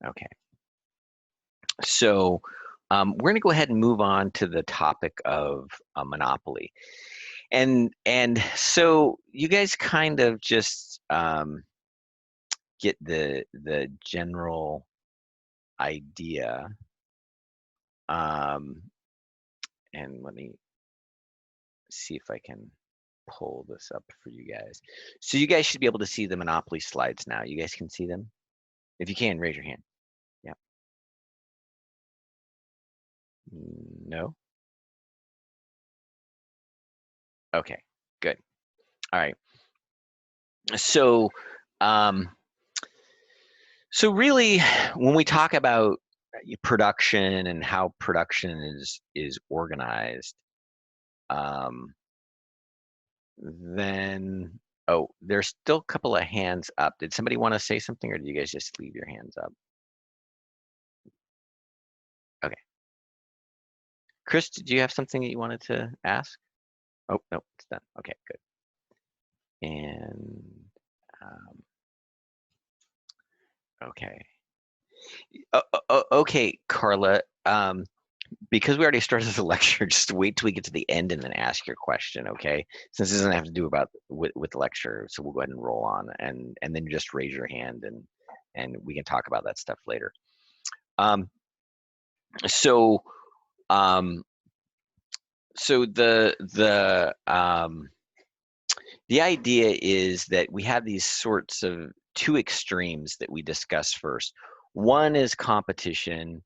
Okay. So we're going to go ahead and move on to the topic of monopoly. And so you guys kind of just get the general idea. Um, and let me see if I can pull this up for you guys. So you guys should be able to see the monopoly slides now. You guys can see them? If you can, raise your hand. Yeah. No? Okay, good. All right. So, um, so really, when we talk about production and how production is organized, um, then there's still a couple of hands up. Did somebody want to say something, or do you guys just leave your hands up? Okay, Chris, did you have something that you wanted to ask? Oh no, it's done. Okay, good. And um, okay, okay, Carla. Because we already started the lecture, just wait till we get to the end and then ask your question, okay? Since this doesn't have to do about with the lecture, so we'll go ahead and roll on, and then just raise your hand and we can talk about that stuff later. Um, so um, so the idea is that we have these sorts of two extremes that we discuss first. One is competition,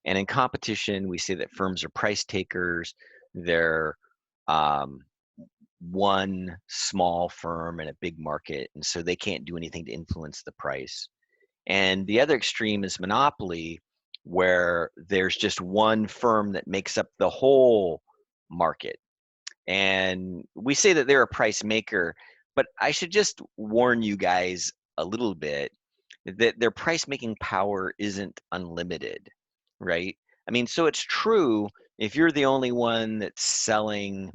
and in competition, we say that firms are price takers. They're um, one small firm in a big market, and so they can't do anything to influence the price. And the other extreme is monopoly, where there's just one firm that makes up the whole market. And we say that they're a price maker, but I should just warn you guys a little bit that their price making power isn't unlimited, right? I mean, so it's true if you're the only one that's selling,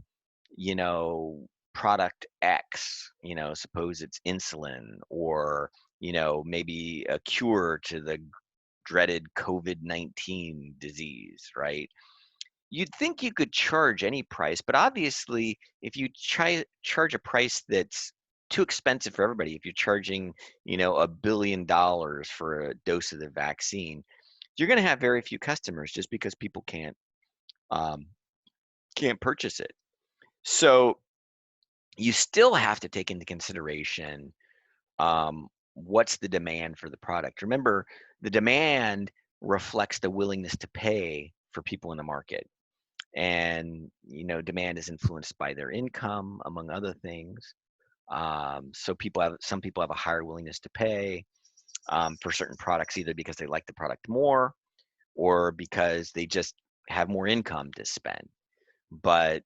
you know, product X, suppose it's insulin or, maybe a cure to the dreaded COVID-19 disease, right? You'd think you could charge any price, but obviously, if you charge a price that's too expensive for everybody, if you're charging, $1 billion for a dose of the vaccine, you're going to have very few customers just because people um, can't purchase it. So you still have to take into consideration what's the demand for the product. Remember, the demand reflects the willingness to pay for people in the market. And demand is influenced by their income, among other things. So some people have a higher willingness to pay for certain products, either because they like the product more or because they just have more income to spend. But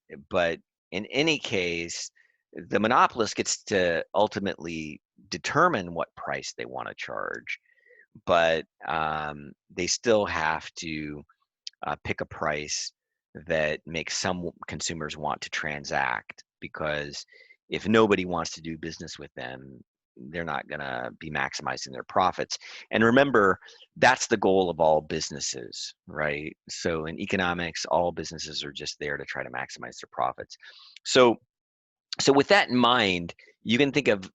in any case, the monopolist gets to ultimately determine what price they want to charge, but they still have to pick a price that makes some consumers want to transact, because if nobody wants to do business with them, they're not going to be maximizing their profits. And remember, that's the goal of all businesses, right? So in economics, all businesses are just there to try to maximize their profits. So with that in mind, you can think of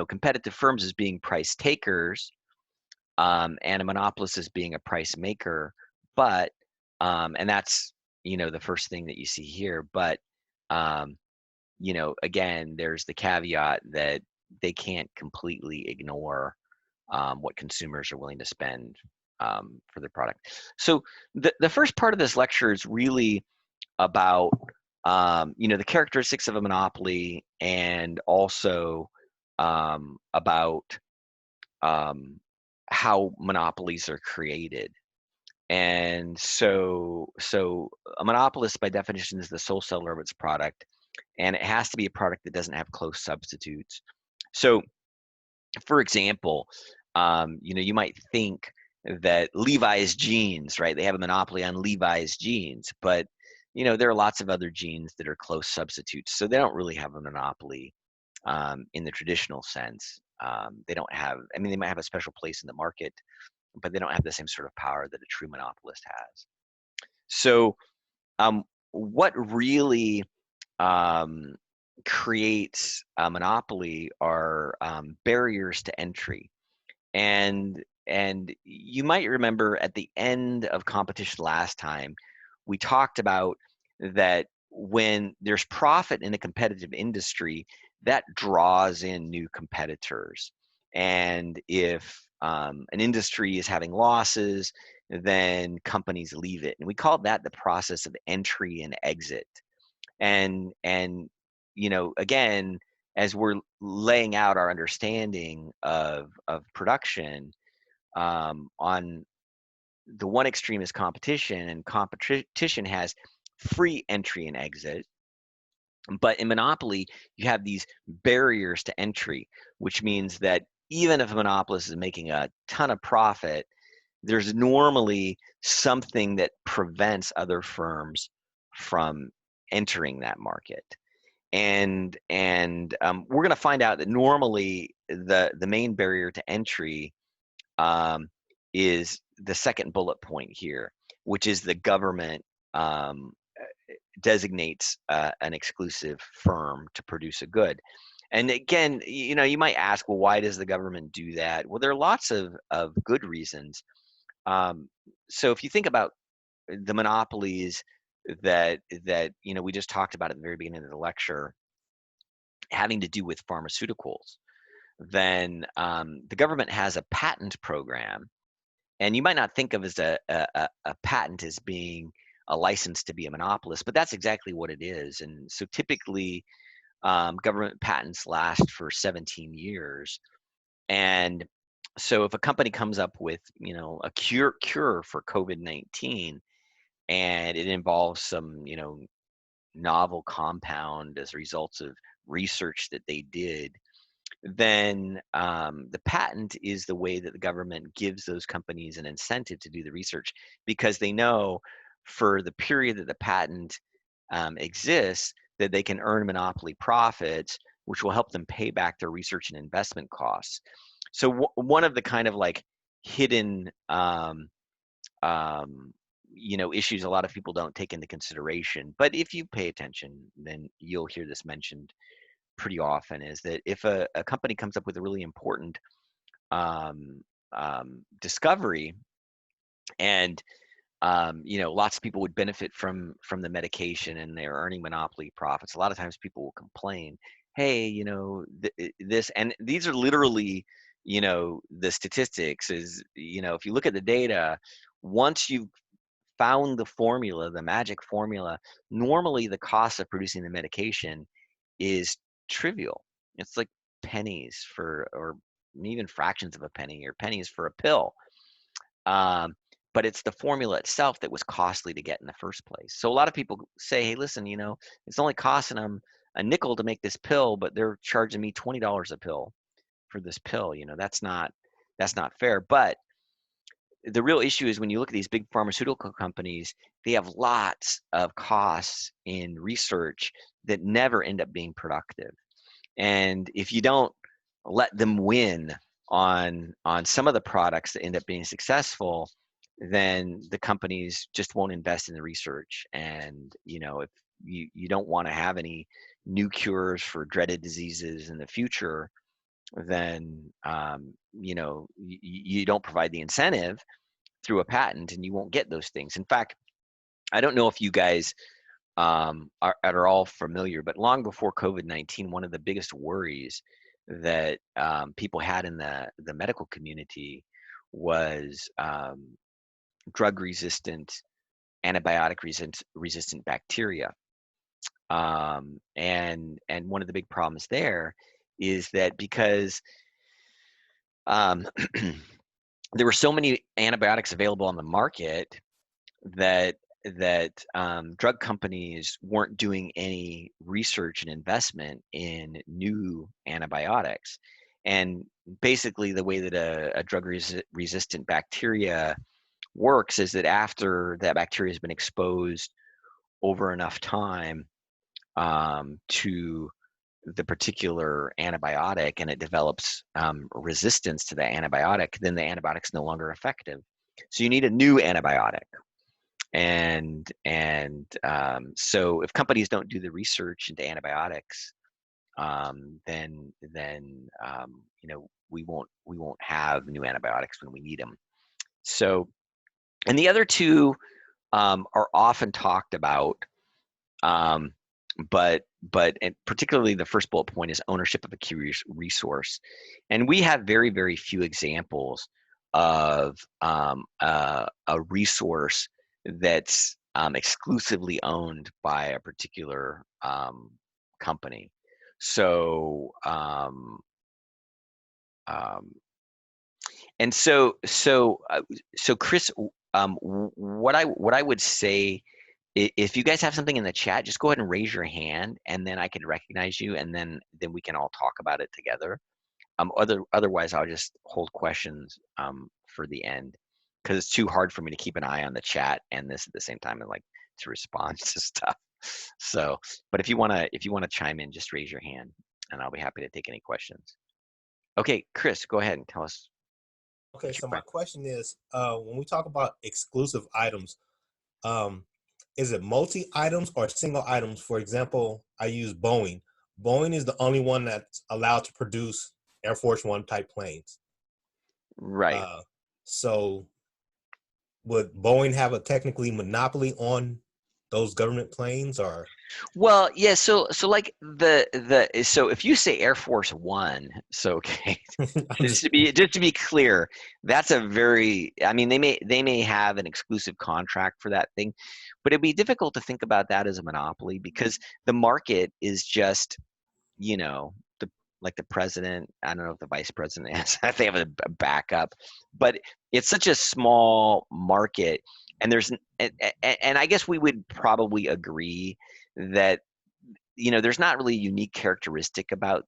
competitive firms as being price takers, and a monopolist as being a price maker. But and that's the first thing that you see here. But um, again, there's the caveat that they can't completely ignore what consumers are willing to spend for their product. So the first part of this lecture is really about the characteristics of a monopoly, and also about um, how monopolies are created. And so a monopolist by definition is the sole seller of its product, and it has to be a product that doesn't have close substitutes. So for example, you might think that Levi's jeans, right? They have a monopoly on Levi's jeans, but there are lots of other jeans that are close substitutes, so they don't really have a monopoly in the traditional sense. They don't have. I mean, they might have a special place in the market, but they don't have the same sort of power that a true monopolist has. So what really um, creates a monopoly are barriers to entry. And you might remember at the end of competition last time, we talked about that when there's profit in a competitive industry, that draws in new competitors. And if an industry is having losses, then companies leave it. And we call that the process of entry and exit. And again, as we're laying out our understanding of production, on the one extreme is competition, and competition has free entry and exit. But in monopoly, you have these barriers to entry, which means that even if a monopolist is making a ton of profit, there's normally something that prevents other firms from entering that market. And we're going to find out that normally the main barrier to entry um, is the second bullet point here, which is the government um, designates an exclusive firm to produce a good. And again, you might ask, well, why does the government do that? Well, there are lots of good reasons. Um, so if you think about the monopolies that we just talked about at the very beginning of the lecture, having to do with pharmaceuticals, then the government has a patent program. And you might not think of as a patent as being a license to be a monopolist, but that's exactly what it is. And so typically, government patents last for 17 years. And so if a company comes up with, a cure for COVID-19, and it involves some, novel compound as a result of research that they did, then the patent is the way that the government gives those companies an incentive to do the research, because they know for the period that the patent exists, that they can earn monopoly profits, which will help them pay back their research and investment costs. So one of the kind of like hidden um, issues a lot of people don't take into consideration, but if you pay attention, then you'll hear this mentioned pretty often, is that if a company comes up with a really important um, discovery, and lots of people would benefit from the medication, and they're earning monopoly profits, a lot of times people will complain, hey, this, and these are literally, the statistics is, if you look at the data, once you've found the formula, the magic formula, normally the cost of producing the medication is trivial. It's like pennies or even fractions of a penny, or pennies for a pill. Um, but it's the formula itself that was costly to get in the first place. So a lot of people say, hey, listen, it's only costing them a nickel to make this pill, but they're charging me $20 a pill for this pill. That's not fair. But the real issue is when you look at these big pharmaceutical companies, they have lots of costs in research that never end up being productive. And if you don't let them win on some of the products that end up being successful, then the companies just won't invest in the research. And if you don't want to have any new cures for dreaded diseases in the future, then you don't provide the incentive through a patent, and you won't get those things. In fact, I don't know if you guys are all familiar, but long before COVID-19, one of the biggest worries that people had in the medical community was drug-resistant, antibiotic-resistant bacteria. And one of the big problems there is that because there were so many antibiotics available on the market, that drug companies weren't doing any research and investment in new antibiotics. And basically, the way that a drug-resistant bacteria works is that after that bacteria has been exposed over enough time to the particular antibiotic and it develops resistance to the antibiotic, then the antibiotic's no longer effective. So you need a new antibiotic. So if companies don't do the research into antibiotics, then we won't have new antibiotics when we need them. So, and the other two are often talked about, but and particularly the first bullet point is ownership of a key resource, and we have very, very few examples of a resource that's exclusively owned by a particular company. So and so Chris, what I would say, if you guys have something in the chat, just go ahead and raise your hand, and then I can recognize you, and then we can all talk about it together. Otherwise, I'll just hold questions for the end, because it's too hard for me to keep an eye on the chat and this at the same time and like to respond to stuff. So, but if you wanna chime in, just raise your hand, and I'll be happy to take any questions. Okay, Chris, go ahead and tell us. Okay, so my question is, when we talk about exclusive items, is it multi-items or single items? For example, I use Boeing. Boeing is the only one that's allowed to produce Air Force One type planes. Right. So would Boeing have a technically monopoly on those government planes, or? Well, yeah. So like so if you say Air Force One, so okay, just to be clear, that's a very, I mean, they may have an exclusive contract for that thing, but it'd be difficult to think about that as a monopoly, because the market is just, like the president. I don't know if the vice president has, if they have a backup, but it's such a small market, and and I guess we would probably agree that there's not really a unique characteristic about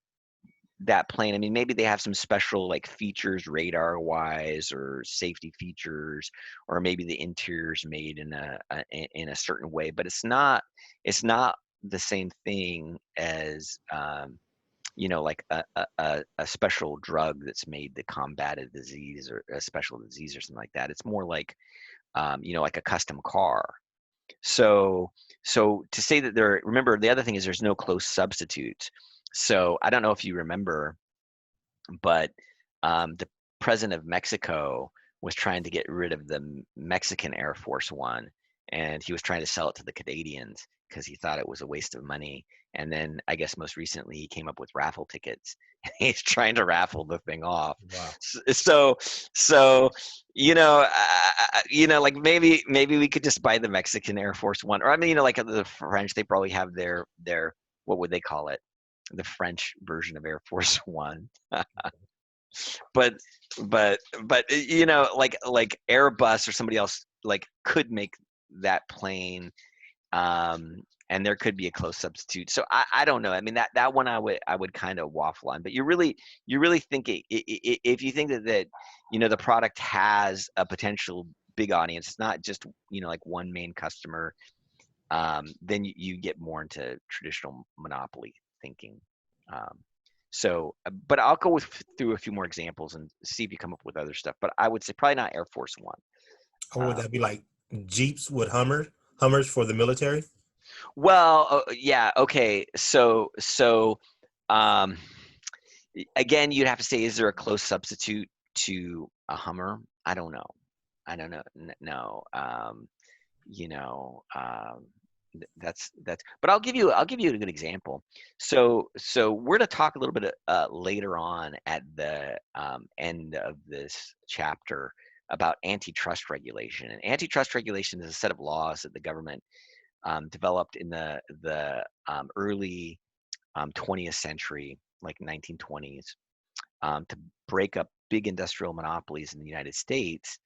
that plane. I mean, maybe they have some special like features radar wise or safety features, or maybe the interior's made in a certain way, but it's not the same thing as like a special drug that's made to combat a disease or a special disease or something like that. It's more like like a custom car. So to say that remember, the other thing is there's no close substitutes. So I don't know if you remember, but the president of Mexico was trying to get rid of the Mexican Air Force One, and he was trying to sell it to the Canadians because he thought it was a waste of money. And then I guess most recently he came up with raffle tickets. He's trying to raffle the thing off. Wow. So like maybe we could just buy the Mexican Air Force One, or I mean, like the French, they probably have their what would they call it? The French version of Air Force One. but like Airbus or somebody else like could make that plane, and there could be a close substitute. So I don't know. I mean, that one I would kind of waffle on. But you really think if you think that the product has a potential big audience, it's not just like one main customer, then you get more into traditional monopoly thinking. But I'll go through a few more examples and see if you come up with other stuff. But I would say probably not Air Force One. Or would that be like Jeeps with Hummers for the military? Well, yeah, okay. So again, you'd have to say, is there a close substitute to a Hummer? I don't know. No. That's but I'll give you a good example. So we're going to talk a little bit later on at the end of this chapter about antitrust regulation. And antitrust regulation is a set of laws that the government developed in the early 20th century, like 1920s, to break up big industrial monopolies in the United States.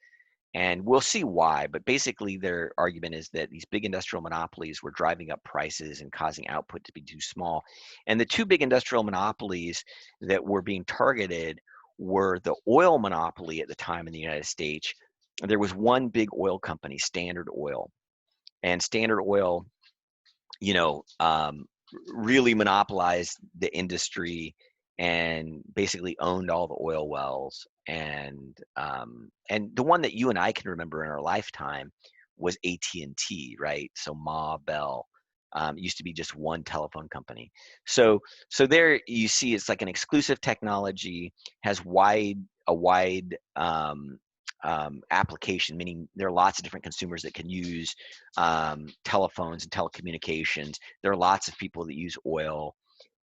And we'll see why, but basically their argument is that these big industrial monopolies were driving up prices and causing output to be too small. And the two big industrial monopolies that were being targeted were the oil monopoly at the time in the United States. There was one big oil company, Standard Oil. And Standard Oil, really monopolized the industry and basically owned all the oil wells. And the one that you and I can remember in our lifetime was AT&T, right? So Ma Bell. Used to be just one telephone company. So there you see it's like an exclusive technology, has a wide application, meaning there are lots of different consumers that can use telephones and telecommunications. There are lots of people that use oil,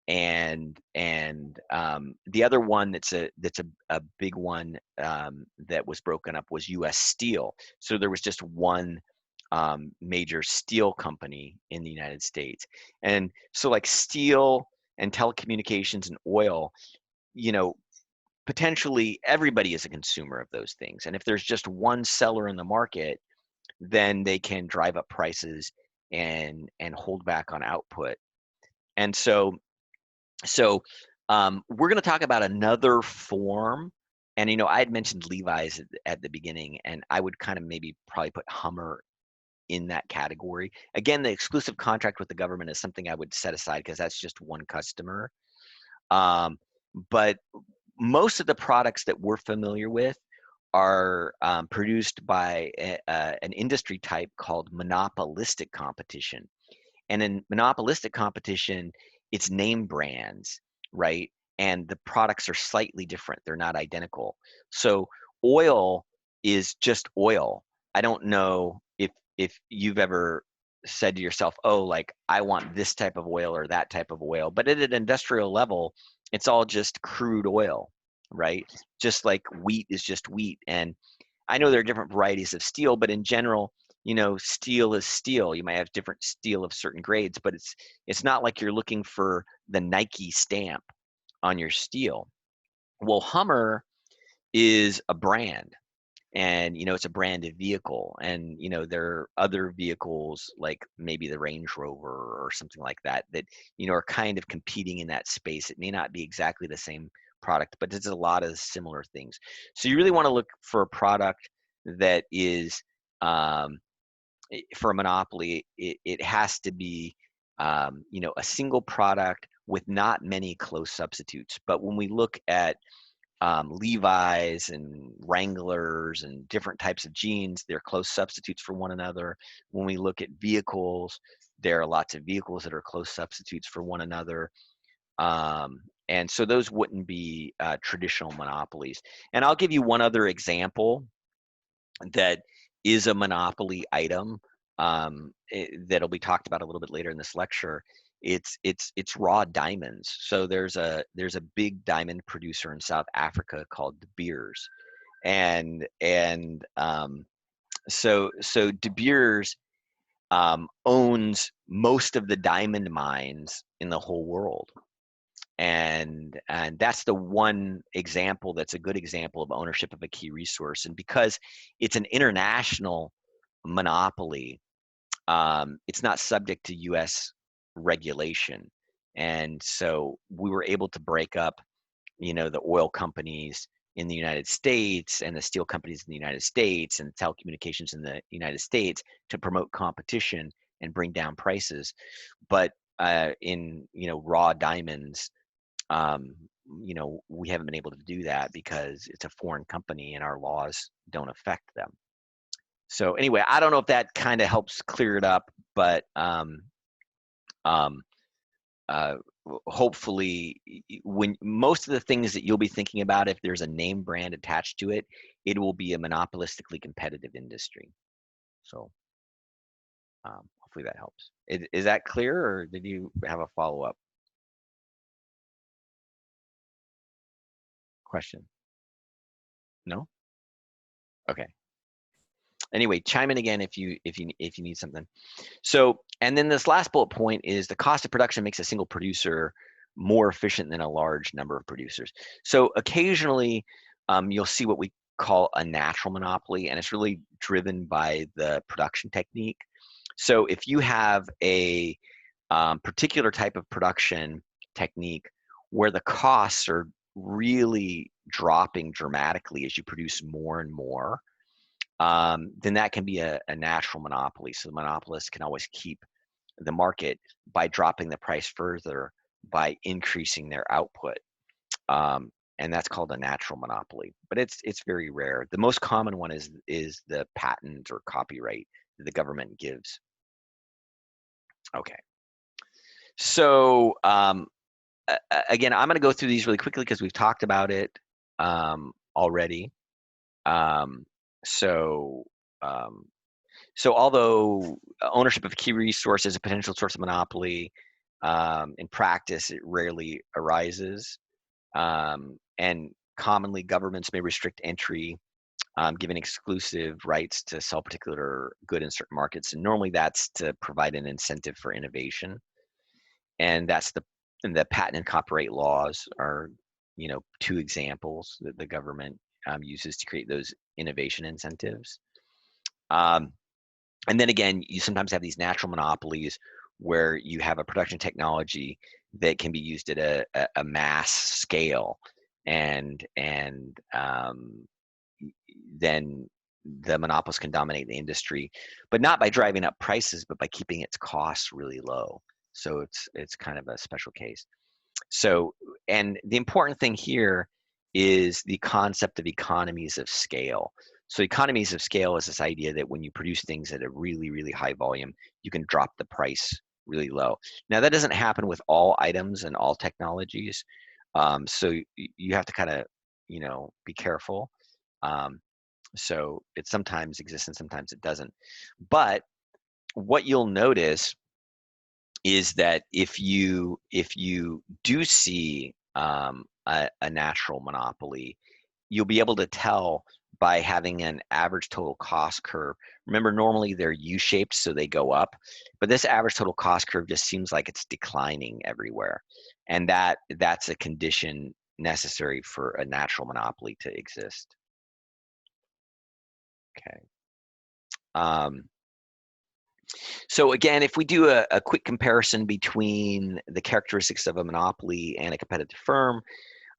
and the other one that's a big one that was broken up was U.S. Steel. So there was just one major steel company in the United States, and so like steel and telecommunications and oil, you know, potentially everybody is a consumer of those things. And if there's just one seller in the market, then they can drive up prices and hold back on output. And so we're going to talk about another form. And I had mentioned Levi's at the beginning, and I would kind of maybe probably put Hummer in that category. Again, the exclusive contract with the government is something I would set aside because that's just one customer. But most of the products that we're familiar with are produced by an industry type called monopolistic competition. And in monopolistic competition, it's name brands, right? And the products are slightly different. They're not identical. So oil is just oil. I don't know if you've ever said to yourself, oh, like I want this type of oil or that type of oil. But at an industrial level, it's all just crude oil, right? Just like wheat is just wheat. And I know there are different varieties of steel, but in general, steel is steel. You might have different steel of certain grades, but it's not like you're looking for the Nike stamp on your steel. Well, Hummer is a brand, and it's a branded vehicle, and there are other vehicles like maybe the Range Rover or something like that that are kind of competing in that space. It may not be exactly the same product, but there's a lot of similar things. So you really want to look for a product that is for a monopoly. It has to be a single product with not many close substitutes. But when we look at Levi's and Wranglers and different types of jeans, they're close substitutes for one another. When we look at vehicles, there are lots of vehicles that are close substitutes for one another. And so those wouldn't be traditional monopolies. And I'll give you one other example that is a monopoly item that'll be talked about a little bit later in this lecture. It's raw diamonds. So there's a big diamond producer in South Africa called De Beers, and so De Beers owns most of the diamond mines in the whole world. And that's the one example that's a good example of ownership of a key resource. And because it's an international monopoly, it's not subject to U.S. regulation. And so we were able to break up, the oil companies in the United States and the steel companies in the United States and telecommunications in the United States to promote competition and bring down prices. But in raw diamonds, we haven't been able to do that because it's a foreign company and our laws don't affect them. So anyway, I don't know if that kind of helps clear it up, but hopefully, when most of the things that you'll be thinking about, if there's a name brand attached to it, it will be a monopolistically competitive industry. So hopefully that helps. Is that clear, or did you have a follow-up question? No? Okay. Anyway, chime in again if you need something. So, and then this last bullet point is the cost of production makes a single producer more efficient than a large number of producers. So occasionally, you'll see what we call a natural monopoly, and it's really driven by the production technique. So if you have a particular type of production technique where the costs are really dropping dramatically as you produce more and more, then that can be a natural monopoly. So the monopolist can always keep the market by dropping the price further by increasing their output. And that's called a natural monopoly, but it's very rare. The most common one is the patent or copyright that the government gives. Okay, so again, I'm going to go through these really quickly because we've talked about it already. Um, so um, so although ownership of key resource is a potential source of monopoly, in practice it rarely arises. And commonly governments may restrict entry, giving exclusive rights to sell particular good in certain markets. And normally that's to provide an incentive for innovation. And the patent and copyright laws are, two examples that the government uses to create those innovation incentives. Um, and then again, you sometimes have these natural monopolies where you have a production technology that can be used at a mass scale, and then the monopolist can dominate the industry, but not by driving up prices, but by keeping its costs really low. So it's kind of a special case. So, and the important thing here is the concept of economies of scale. So economies of scale is this idea that when you produce things at a really, really high volume, you can drop the price really low. Now that doesn't happen with all items and all technologies. So you have to kind of, be careful. Um, so it sometimes exists and sometimes it doesn't. But what you'll notice is that if you do see a natural monopoly, you'll be able to tell by having an average total cost curve. Remember, normally they're U-shaped, so they go up, but this average total cost curve just seems like it's declining everywhere, and that's a condition necessary for a natural monopoly to exist. Okay. Um, So again, if we do a quick comparison between the characteristics of a monopoly and a competitive firm,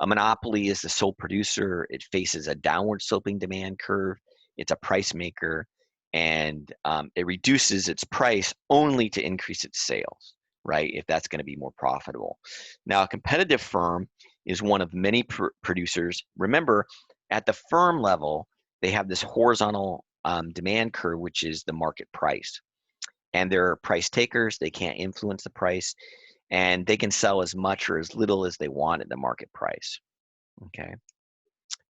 a monopoly is the sole producer. It faces a downward sloping demand curve. It's a price maker, and it reduces its price only to increase its sales, right? If that's going to be more profitable. Now, a competitive firm is one of many producers. Remember, at the firm level, they have this horizontal demand curve, which is the market price, and they're price takers. They can't influence the price, and they can sell as much or as little as they want at the market price. Okay.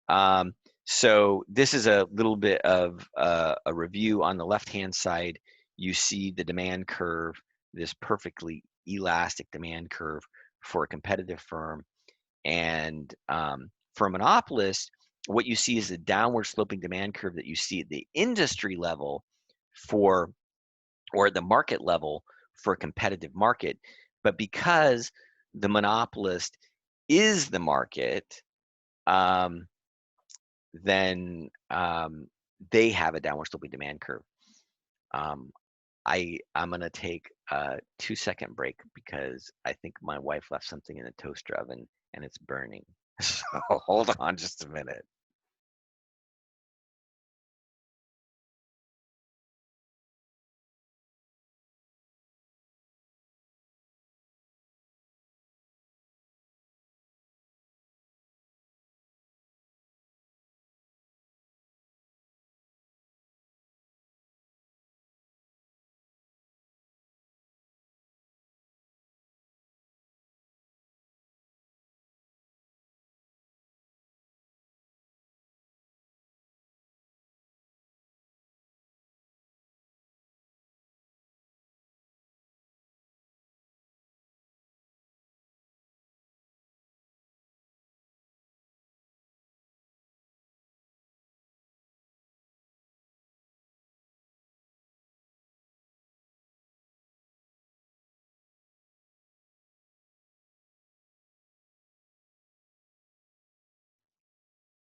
Um, so this is a little bit of a review. On the left-hand side, you see the demand curve, this perfectly elastic demand curve for a competitive firm. And for a monopolist, what you see is the downward sloping demand curve that you see at the industry level for, or at the market level for a competitive market. But because the monopolist is the market, um, then they have a downward sloping demand curve. Um, I'm gonna take a 2-second break because I think my wife left something in the toaster oven and it's burning. So hold on just a minute.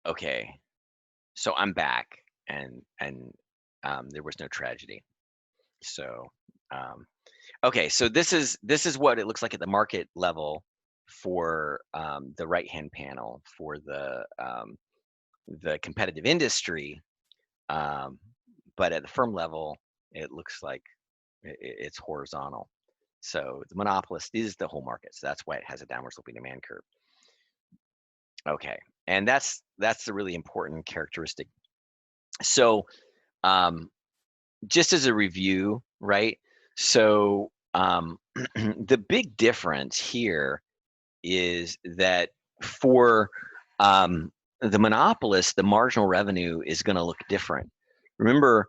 Okay, so I'm back, and there was no tragedy. So um, okay, so this is what it looks like at the market level for the right-hand panel for the competitive industry, um, but at the firm level, it looks like it's horizontal. So the monopolist is the whole market. So that's why it has a downward sloping demand curve. Okay, and that's the really important characteristic. So just as a review, right? So the big difference here is that for the monopolist, the marginal revenue is going to look different. Remember,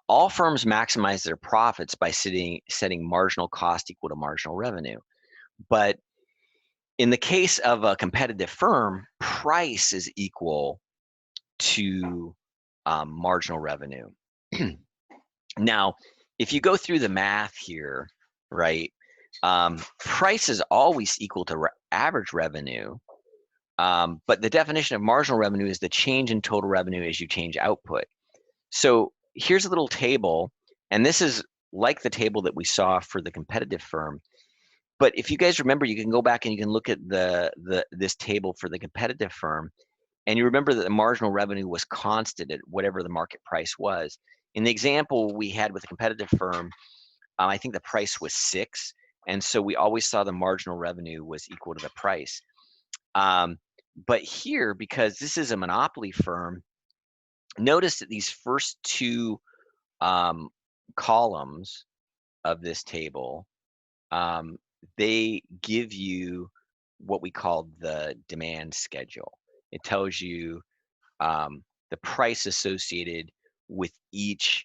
all firms maximize their profits by setting marginal cost equal to marginal revenue. But in the case of a competitive firm, price is equal to marginal revenue. Now, if you go through the math here, right, price is always equal to average revenue, but the definition of marginal revenue is the change in total revenue as you change output. So here's a little table, and this is like the table that we saw for the competitive firm. But if you guys remember, you can go back and you can look at this table for the competitive firm, and you remember that the marginal revenue was constant at whatever the market price was. In the example we had with the competitive firm, I think the price was 6, and so we always saw the marginal revenue was equal to the price. But here, because this is a monopoly firm, notice that these first two columns of this table, they give you what we call the demand schedule. It tells you the price associated with each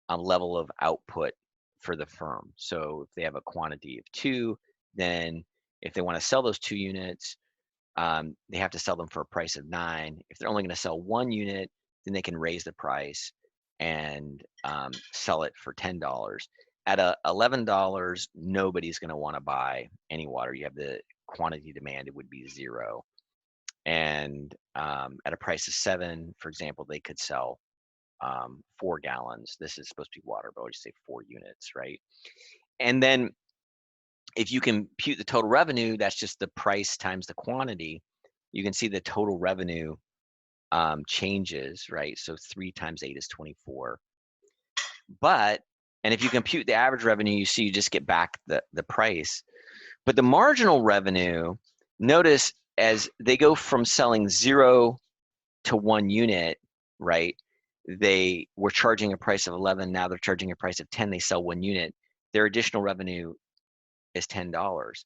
level of output for the firm. So if they have a quantity of 2, then if they want to sell those 2 units, they have to sell them for a price of 9. If they're only going to sell 1 unit, then they can raise the price and sell it for $10. At $11, nobody's going to want to buy any water. You have the quantity demand, it would be 0. And at a price of 7, for example, they could sell 4 gallons. This is supposed to be water, but I'll just say 4 units, right? And then if you compute the total revenue, that's just the price times the quantity. You can see the total revenue changes, right? So 3 times 8 is 24. And if you compute the average revenue, you see you just get back the price. But the marginal revenue, notice as they go from selling 0 to 1 unit, right? They were charging a price of 11, now they're charging a price of 10, they sell 1 unit. Their additional revenue is $10.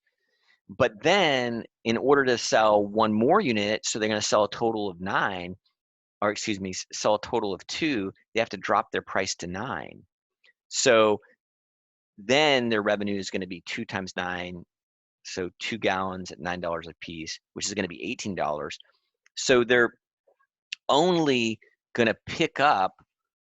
But then in order to sell 1 more unit, so they're going to sell a total of 9, or excuse me, sell a total of 2, they have to drop their price to 9. So then their revenue is going to be 2 times 9, so 2 gallons at $9 a piece, which is going to be $18. So they're only going to pick up,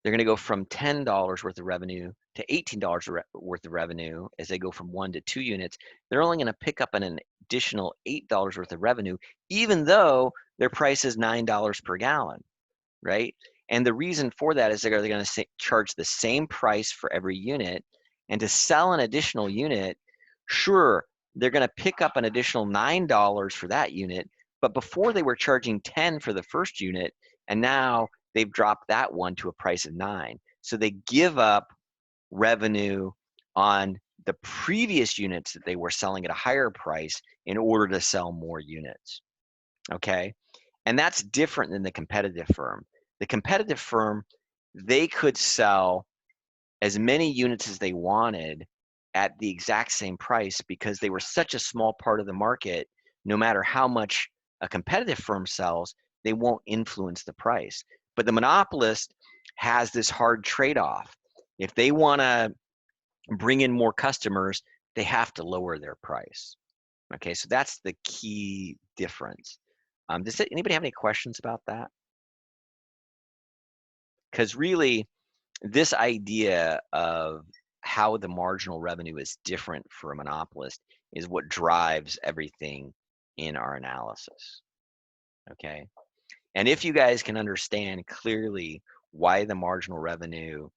they're going to go from $10 worth of revenue to $18 worth of revenue as they go from 1 to 2 units. They're only going to pick up an additional $8 worth of revenue, even though their price is $9 per gallon, right? And the reason for that is they're going to charge the same price for every unit. And to sell an additional unit, sure, they're going to pick up an additional $9 for that unit. But before they were charging 10 for the first unit, and now they've dropped that one to a price of 9. So they give up revenue on the previous units that they were selling at a higher price in order to sell more units. Okay? And that's different than the competitive firm. The competitive firm, they could sell as many units as they wanted at the exact same price because they were such a small part of the market. No matter how much a competitive firm sells, they won't influence the price. But the monopolist has this hard trade-off. If they want to bring in more customers, they have to lower their price. Okay, so that's the key difference. Does anybody have any questions about that? Because really, this idea of how the marginal revenue is different for a monopolist is what drives everything in our analysis. Okay, and if you guys can understand clearly why the marginal revenue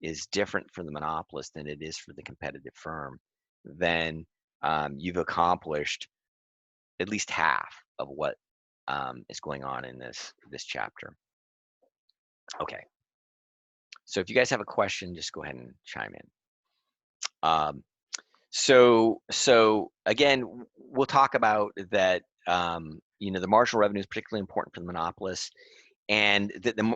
is different for the monopolist than it is for the competitive firm, then you've accomplished at least half of what is going on in this chapter. Okay. So if you guys have a question, just go ahead and chime in. So again, we'll talk about that. You know, the marginal revenue is particularly important for the monopolist, and the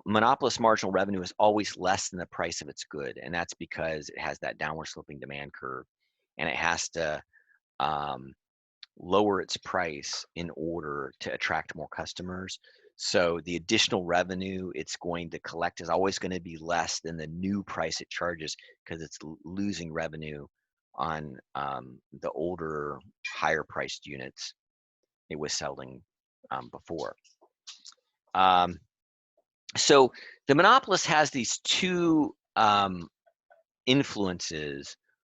monopolist marginal revenue is always less than the price of its good, and that's because it has that downward sloping demand curve, and it has to um, lower its price in order to attract more customers. So the additional revenue it's going to collect is always going to be less than the new price it charges because it's losing revenue on the older, higher priced units it was selling before. Um, so the monopolist has these two influences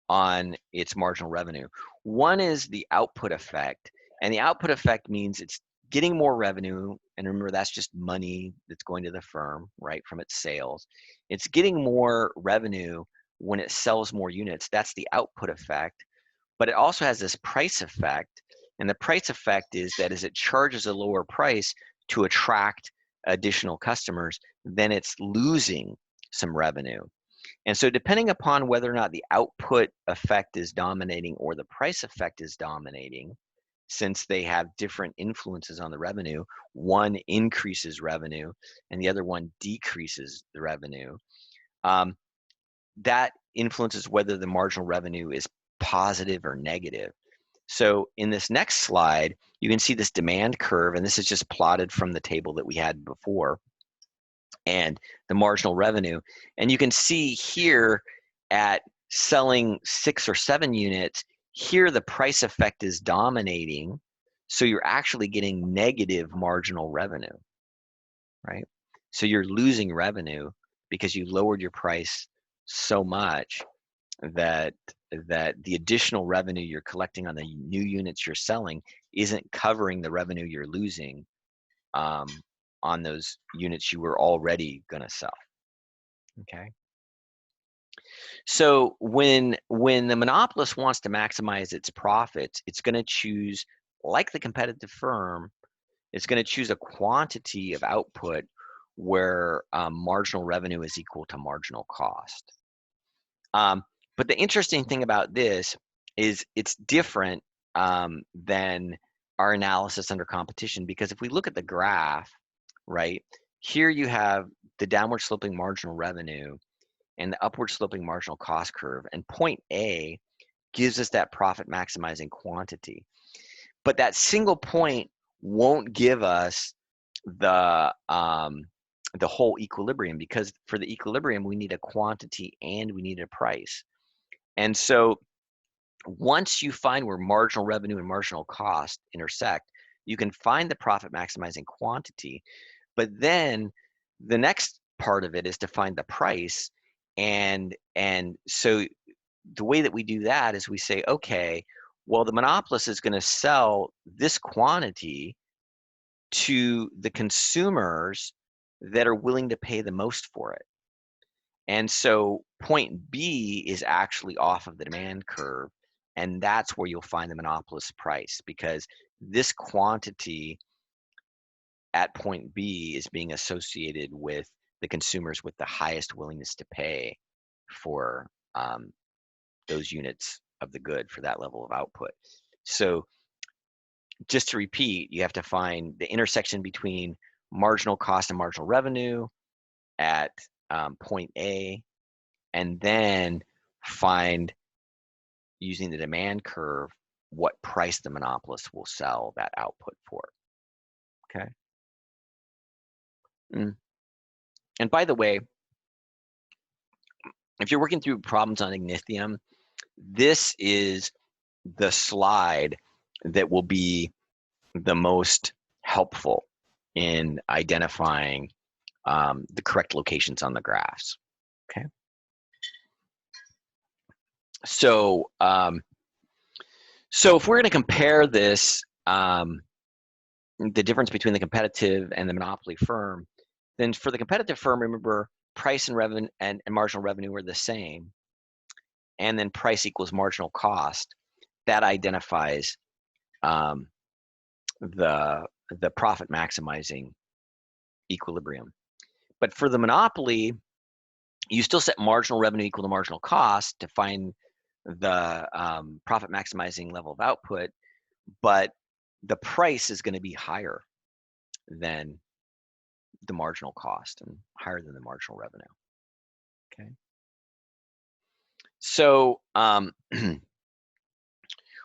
on its marginal revenue. One is the output effect, and the output effect means it's getting more revenue, and remember that's just money that's going to the firm, right, from its sales. It's getting more revenue when it sells more units. That's the output effect, but it also has this price effect, and the price effect is that as it charges a lower price to attract additional customers, then it's losing some revenue. And so depending upon whether or not the output effect is dominating or the price effect is dominating, since they have different influences on the revenue, one increases revenue and the other one decreases the revenue, that influences whether the marginal revenue is positive or negative. So in this next slide, you can see this demand curve, and this is just plotted from the table that we had before, and the marginal revenue. And you can see here at selling 6 or 7 units, here the price effect is dominating. So you're actually getting negative marginal revenue, right? So you're losing revenue because you lowered your price so much that the additional revenue you're collecting on the new units you're selling isn't covering the revenue you're losing on those units you were already going to sell. Okay. So when the monopolist wants to maximize its profits, it's going to choose, like the competitive firm, it's going to choose a quantity of output where marginal revenue is equal to marginal cost. But the interesting thing about this is it's different than our analysis under competition, because if we look at the graph, right, here you have the downward sloping marginal revenue and the upward sloping marginal cost curve, and point A gives us that profit maximizing quantity. But that single point won't give us the whole equilibrium, because for the equilibrium we need a quantity and we need a price. And so once you find where marginal revenue and marginal cost intersect, you can find the profit maximizing quantity. But then the next part of it is to find the price. And so the way that we do that is we say, okay, well, the monopolist is going to sell this quantity to the consumers that are willing to pay the most for it. And so point B is actually off of the demand curve, and that's where you'll find the monopolist price, because this quantity at point B is being associated with the consumers with the highest willingness to pay for those units of the good for that level of output. So just to repeat, you have to find the intersection between marginal cost and marginal revenue at point A, and then find, using the demand curve, what price the monopolist will sell that output for. Okay. And by the way, if you're working through problems on Ignithium, this is the slide that will be the most helpful in identifying the correct locations on the graphs. Okay. So, so if we're going to compare this, the difference between the competitive and the monopoly firm, then for the competitive firm, remember, price and revenue and marginal revenue are the same, and then price equals marginal cost. That identifies the profit maximizing equilibrium. But for the monopoly, you still set marginal revenue equal to marginal cost to find profit maximizing level of output, but the price is going to be higher than the marginal cost and higher than the marginal revenue. Okay. So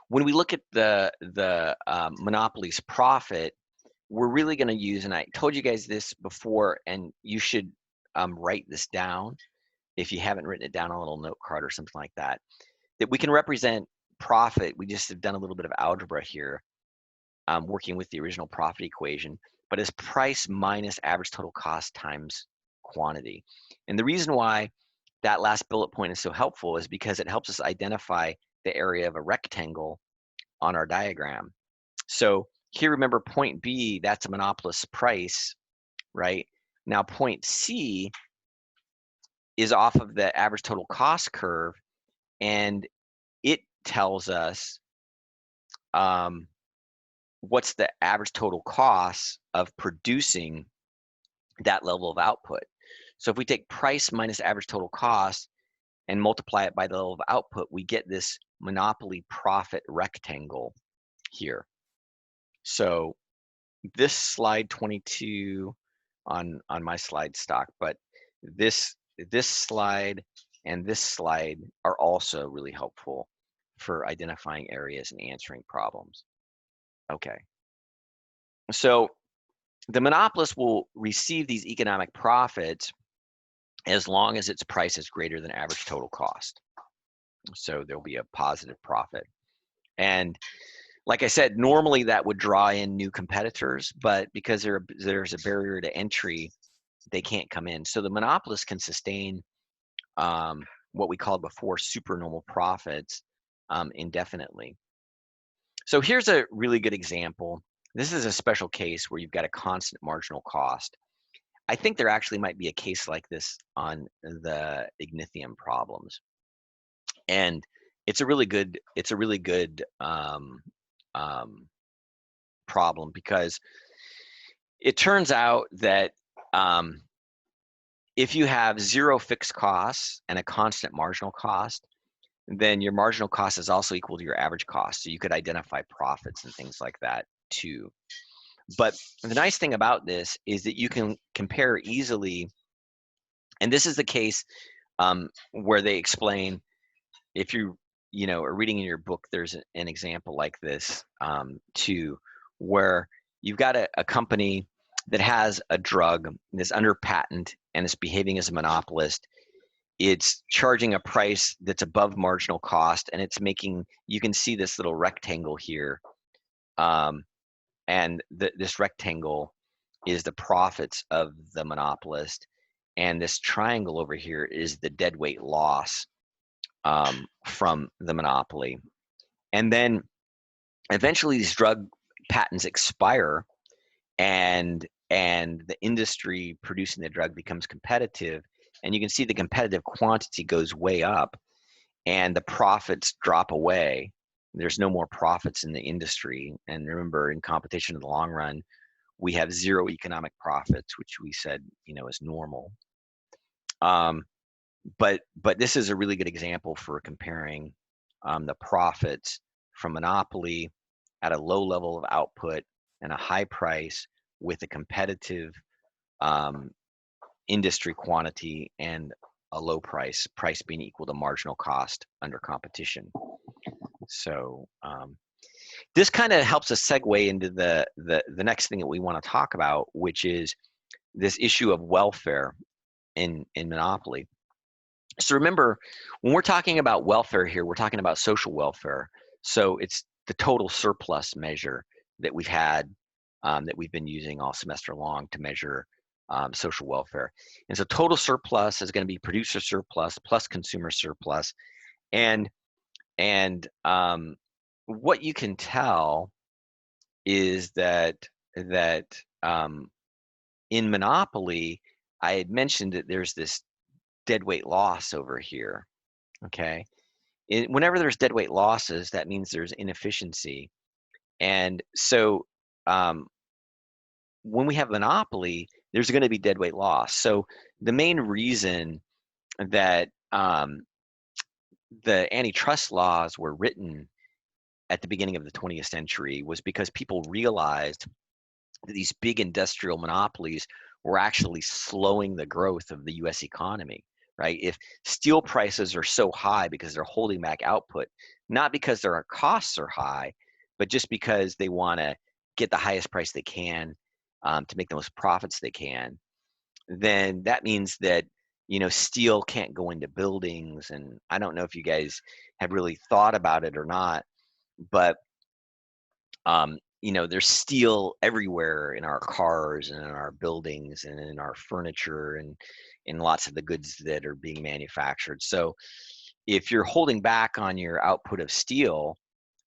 when we look at the monopoly's profit, we're really going to use, and I told you guys this before, and you should write this down if you haven't written it down on a little note card or something like that, that we can represent profit. We just have done a little bit of algebra here, working with the original profit equation, but as price minus average total cost times quantity. And the reason why that last bullet point is so helpful is because it helps us identify the area of a rectangle on our diagram. So here, remember point B, that's a monopolist's price, right? Now point C is off of the average total cost curve, and it tells us what's the average total cost of producing that level of output. So if we take price minus average total cost and multiply it by the level of output, we get this monopoly profit rectangle here. So this slide 22 on my slide stock, but this slide and this slide are also really helpful for identifying areas and answering problems. Okay. So the monopolist will receive these economic profits as long as its price is greater than average total cost. So there'll be a positive profit. And like I said, normally that would draw in new competitors, but because there's a barrier to entry, they can't come in. So the monopolist can sustain what we called before supernormal profits indefinitely. So here's a really good example. This is a special case where you've got a constant marginal cost. I think there actually might be a case like this on the Ignition problems, and it's a really good problem, because it turns out that if you have zero fixed costs and a constant marginal cost, then your marginal cost is also equal to your average cost. So you could identify profits and things like that too. But the nice thing about this is that you can compare easily, and this is the case where they explain, if you are reading in your book, there's an example like this too, where you've got a company that has a drug that's under patent and it's behaving as a monopolist. It's charging a price that's above marginal cost, and it's making, you can see this little rectangle here, and this rectangle is the profits of the monopolist, and this triangle over here is the deadweight loss from the monopoly. And then eventually these drug patents expire, and the industry producing the drug becomes competitive, and you can see the competitive quantity goes way up and the profits drop away. There's no more profits in the industry. And remember, in competition in the long run, we have zero economic profits, which we said is normal. But this is a really good example for comparing the profits from monopoly at a low level of output and a high price with a competitive industry quantity and a low price being equal to marginal cost under competition. So this kind of helps us segue into the next thing that we want to talk about, which is this issue of welfare in monopoly. So remember, when we're talking about welfare here, we're talking about social welfare. So it's the total surplus measure that we've had, that we've been using all semester long to measure social welfare. And so total surplus is going to be producer surplus plus consumer surplus. And what you can tell is that in monopoly, I had mentioned that there's this deadweight loss over here. Okay, whenever there's deadweight losses, that means there's inefficiency. And so when we have monopoly, there's going to be deadweight loss. So the main reason that the antitrust laws were written at the beginning of the 20th century was because people realized that these big industrial monopolies were actually slowing the growth of the US economy, right? If steel prices are so high because they're holding back output, not because their costs are high, but just because they want to get the highest price they can to make the most profits they can, then that means that steel can't go into buildings. And I don't know if you guys have really thought about it or not, but there's steel everywhere in our cars and in our buildings and in our furniture and in lots of the goods that are being manufactured. So if you're holding back on your output of steel,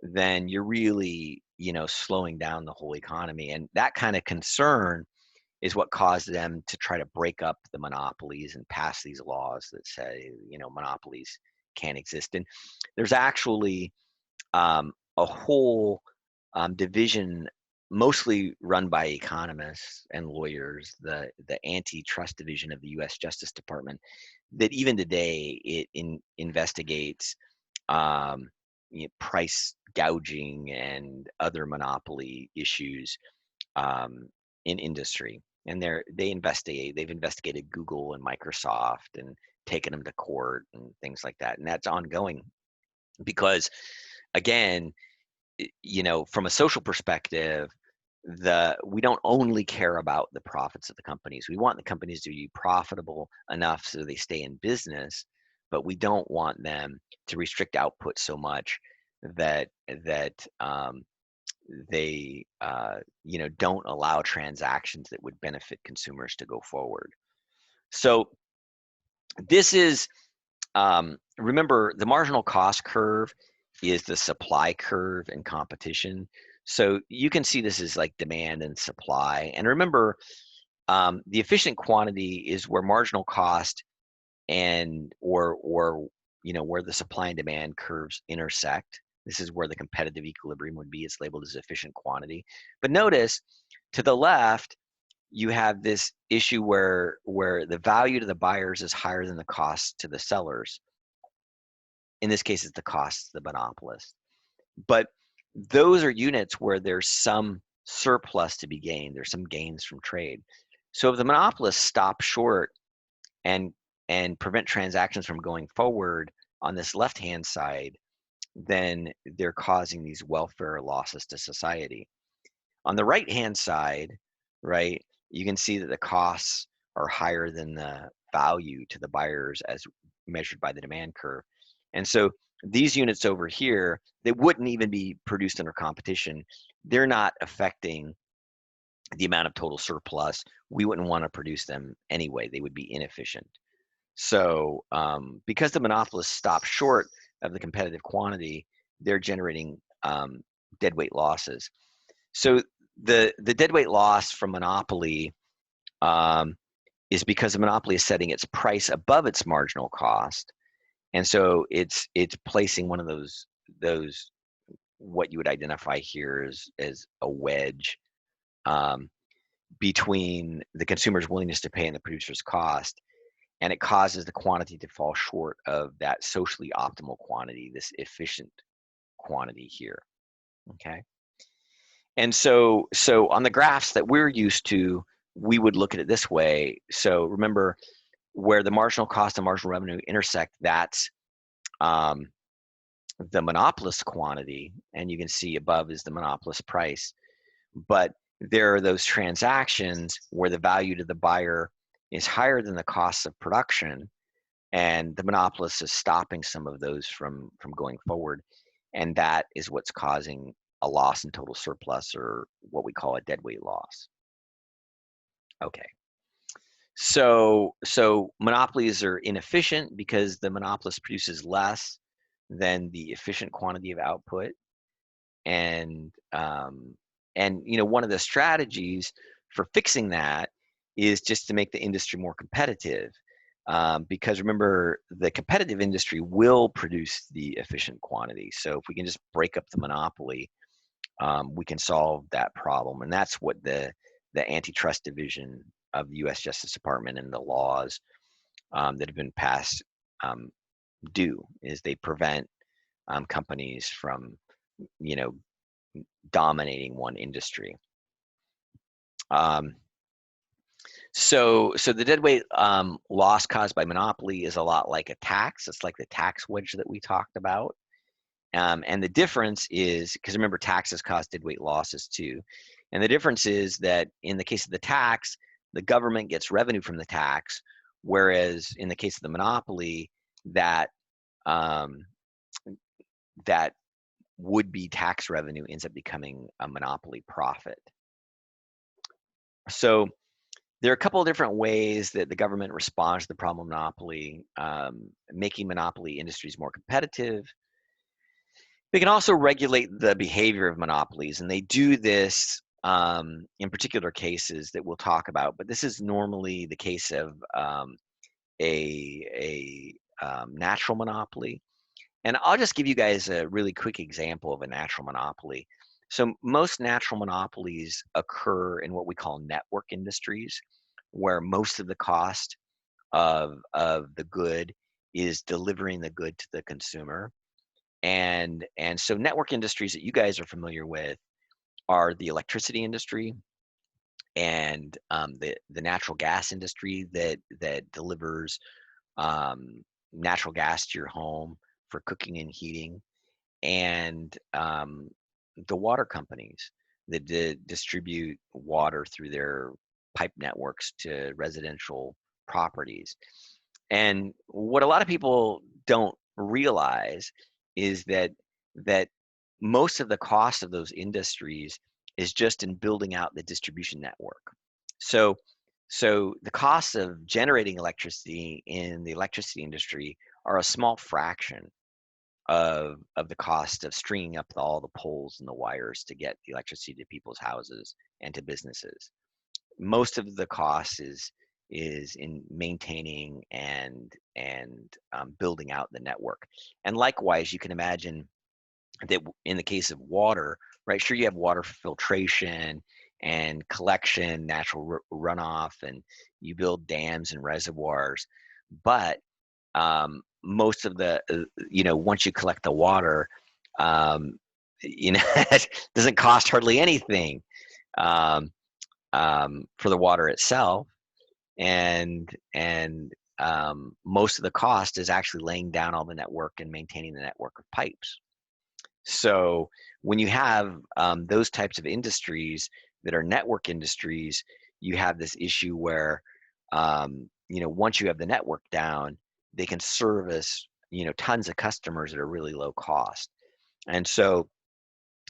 then you're really, slowing down the whole economy. And that kind of concern is what caused them to try to break up the monopolies and pass these laws that say, monopolies can't exist. And there's actually a whole division, mostly run by economists and lawyers, the antitrust division of the U.S. Justice Department, that even today it investigates price gouging and other monopoly issues in industry. And they've investigated Google and Microsoft and taken them to court and things like that. And that's ongoing because, again, from a social perspective, we don't only care about the profits of the companies. We want the companies to be profitable enough so they stay in business, but we don't want them to restrict output so much that they don't allow transactions that would benefit consumers to go forward. So this is remember, the marginal cost curve is the supply curve in competition. So you can see this as like demand and supply. And remember, the efficient quantity is where marginal cost and or where the supply and demand curves intersect. This is where the competitive equilibrium would be. It's labeled as efficient quantity. But notice to the left, you have this issue where the value to the buyers is higher than the cost to the sellers. In this case, it's the cost to the monopolist. But those are units where there's some surplus to be gained. There's some gains from trade. So if the monopolists stop short and prevent transactions from going forward on this left-hand side, then they're causing these welfare losses to society. On the right-hand side, right, you can see that the costs are higher than the value to the buyers as measured by the demand curve. And so these units over here, they wouldn't even be produced under competition. They're not affecting the amount of total surplus. We wouldn't want to produce them anyway. They would be inefficient. So because the monopolists stop short of the competitive quantity, they're generating deadweight losses. So the deadweight loss from monopoly is because the monopoly is setting its price above its marginal cost. And so it's placing one of those what you would identify here as a wedge between the consumer's willingness to pay and the producer's cost, and it causes the quantity to fall short of that socially optimal quantity, this efficient quantity here. Okay, and so on the graphs that we're used to, we would look at it this way. So remember, where the marginal cost and marginal revenue intersect, that's the monopolist quantity, and you can see above is the monopolist price. But there are those transactions where the value to the buyer is higher than the cost of production, and the monopolist is stopping some of those from going forward, and that is what's causing a loss in total surplus, or what we call a deadweight loss. Okay. So monopolies are inefficient because the monopolist produces less than the efficient quantity of output, and one of the strategies for fixing that is just to make the industry more competitive, because remember, the competitive industry will produce the efficient quantity. So if we can just break up the monopoly, we can solve that problem, and that's what the antitrust division of the U.S. Justice Department and the laws that have been passed do, is they prevent companies from, you know, dominating one industry. So the deadweight loss caused by monopoly is a lot like a tax. It's like the tax wedge that we talked about. And the difference is, because remember, taxes cause deadweight losses too. And the difference is that in the case of the tax, the government gets revenue from the tax, whereas in the case of the monopoly, that um, that would-be tax revenue ends up becoming a monopoly profit. So there are a couple of different ways that the government responds to the problem of monopoly, making monopoly industries more competitive. They can also regulate the behavior of monopolies, and they do this in particular cases that we'll talk about, but this is normally the case of a natural monopoly. And I'll just give you guys a really quick example of a natural monopoly. So most natural monopolies occur in what we call network industries, where most of the cost of the good is delivering the good to the consumer. And so network industries that you guys are familiar with are the electricity industry and the natural gas industry that delivers natural gas to your home for cooking and heating, and the water companies that distribute water through their pipe networks to residential properties. And what a lot of people don't realize is that most of the cost of those industries is just in building out the distribution network. So the costs of generating electricity in the electricity industry are a small fraction of the cost of stringing up all the poles and the wires to get the electricity to people's houses and to businesses. Most of the cost is in maintaining and building out the network. And likewise, you can imagine that in the case of water, right? Sure, you have water filtration and collection, natural runoff, and you build dams and reservoirs, but most of the once you collect the water, um, it doesn't cost hardly anything um, for the water itself, and most of the cost is actually laying down all the network and maintaining the network of pipes. So when you have those types of industries that are network industries, you have this issue where once you have the network down, they can service tons of customers at a really low cost. And so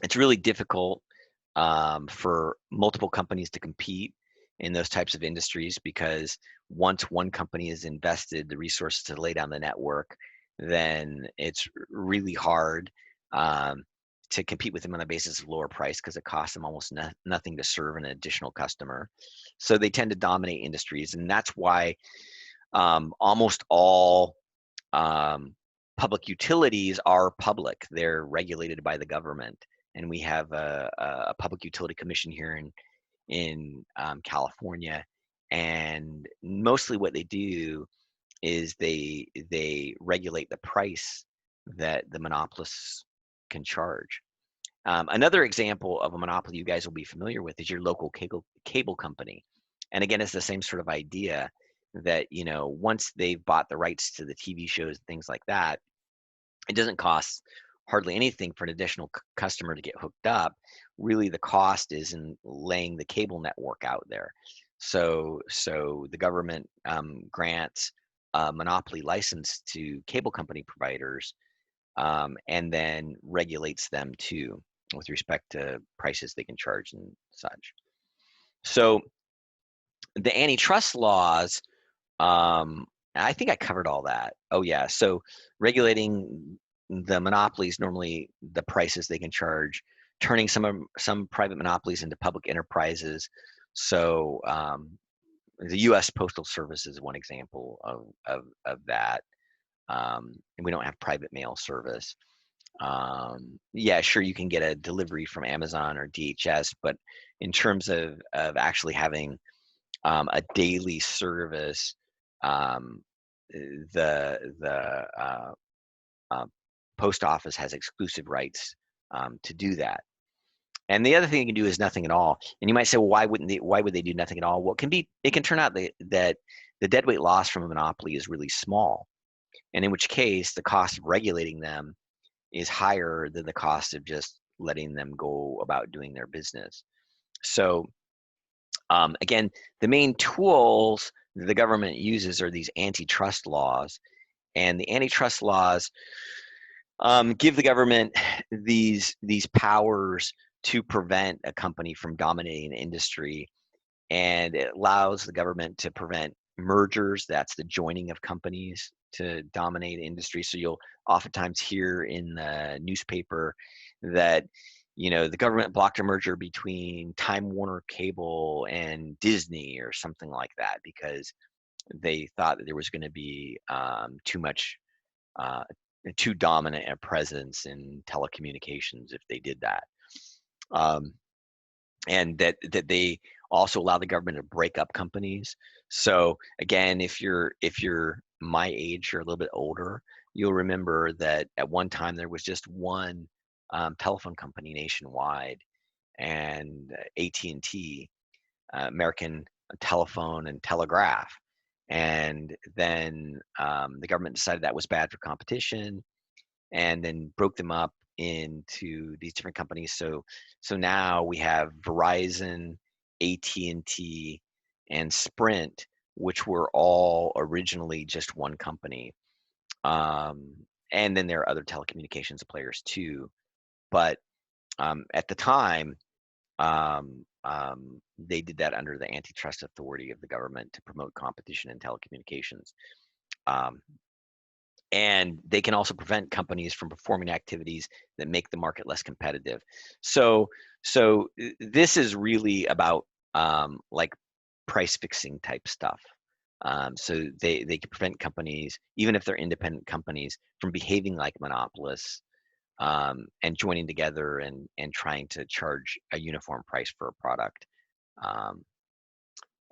it's really difficult for multiple companies to compete in those types of industries, because once one company has invested the resources to lay down the network, then it's really hard to compete with them on the basis of lower price, because it costs them almost nothing to serve an additional customer. So they tend to dominate industries, and that's why almost all public utilities are public. They're regulated by the government, and we have a public utility commission here in California, and mostly what they do is they regulate the price that the monopolists can charge. Another example of a monopoly you guys will be familiar with is your local cable company. And again, it's the same sort of idea that, once they've bought the rights to the TV shows, things like that, it doesn't cost hardly anything for an additional customer to get hooked up. Really, the cost is in laying the cable network out there. So the government grants a monopoly license to cable company providers, and then regulates them too with respect to prices they can charge and such. So the antitrust laws, I think I covered all that. Oh yeah, so regulating the monopolies, normally the prices they can charge, turning some private monopolies into public enterprises. So the U.S. Postal Service is one example of that. And we don't have private mail service. Yeah, sure, you can get a delivery from Amazon or DHS, but in terms of actually having a daily service, the post office has exclusive rights to do that. And the other thing you can do is nothing at all. And you might say, well, why would they do nothing at all? Well, it can turn out that the deadweight loss from a monopoly is really small. And in which case the cost of regulating them is higher than the cost of just letting them go about doing their business. So again, the main tools the government uses are these antitrust laws. And the antitrust laws give the government these powers to prevent a company from dominating an industry, and it allows the government to prevent mergers. That's the joining of companies to dominate industry. So you'll oftentimes hear in the newspaper that the government blocked a merger between Time Warner Cable and Disney or something like that because they thought that there was going to be too dominant a presence in telecommunications if they did that. And that they also allow the government to break up companies. So again, if you're my age or a little bit older, you'll remember that at one time there was just one telephone company nationwide, and AT&T, American Telephone and Telegraph. And then the government decided that was bad for competition, and then broke them up into these different companies. So now we have Verizon, AT&T, and Sprint, which were all originally just one company. And then there are other telecommunications players too. But at the time, they did that under the antitrust authority of the government to promote competition in telecommunications. And they can also prevent companies from performing activities that make the market less competitive. So this is really about like price fixing type stuff. So they can prevent companies, even if they're independent companies, from behaving like monopolists and joining together and trying to charge a uniform price for a product.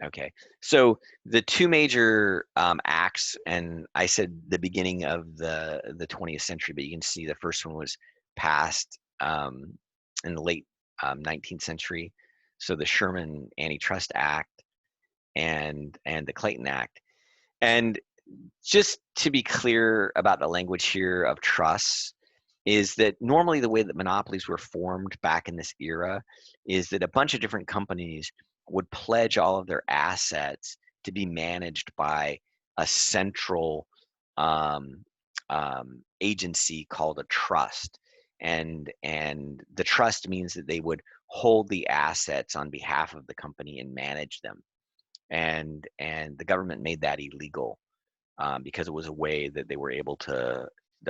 Okay, so the two major acts, and I said the beginning of the 20th century, but you can see the first one was passed in the late 19th century. So the Sherman Antitrust Act and the Clayton Act. And just to be clear about the language here of trusts, is that normally the way that monopolies were formed back in this era is that a bunch of different companies would pledge all of their assets to be managed by a central agency called a trust. And the trust means that they would hold the assets on behalf of the company and manage them. And the government made that illegal because it was a way that they were able to,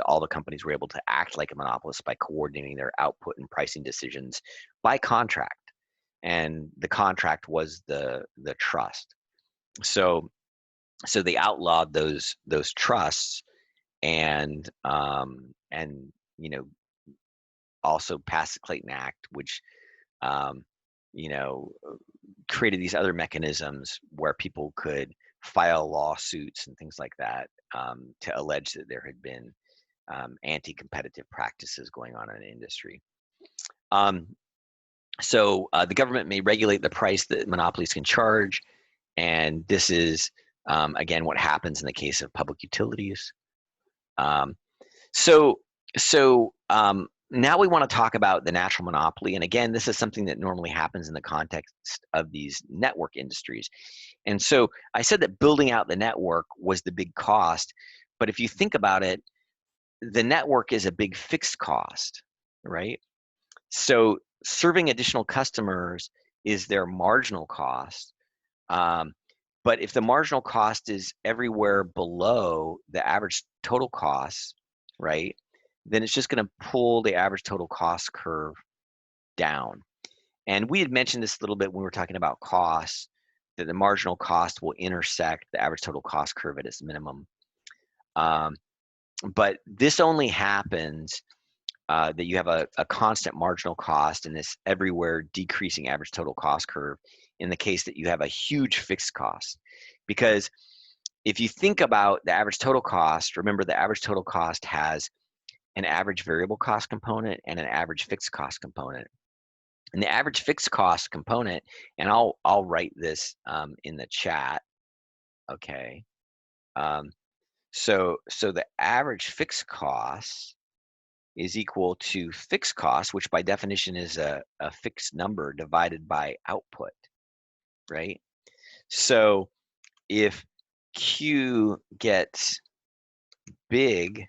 all the companies were able to act like a monopolist by coordinating their output and pricing decisions by contract. And the contract was the trust. So they outlawed those trusts, and also passed the Clayton Act, which created these other mechanisms where people could file lawsuits and things like that to allege that there had been anti-competitive practices going on in the industry. So the government may regulate the price that monopolies can charge, and this is, again, what happens in the case of public utilities. So now we want to talk about the natural monopoly, and again, this is something that normally happens in the context of these network industries. And so I said that building out the network was the big cost, but if you think about it, the network is a big fixed cost, right? So serving additional customers is their marginal cost. But if the marginal cost is everywhere below the average total cost, right, then it's just going to pull the average total cost curve down. And we had mentioned this a little bit when we were talking about costs, that the marginal cost will intersect the average total cost curve at its minimum. But this only happens that you have a constant marginal cost in this everywhere decreasing average total cost curve in the case that you have a huge fixed cost. Because if you think about the average total cost, remember the average total cost has an average variable cost component and an average fixed cost component. And the average fixed cost component, and I'll write this in the chat, okay? So the average fixed cost is equal to fixed cost, which by definition is a fixed number divided by output, right? So if Q gets big,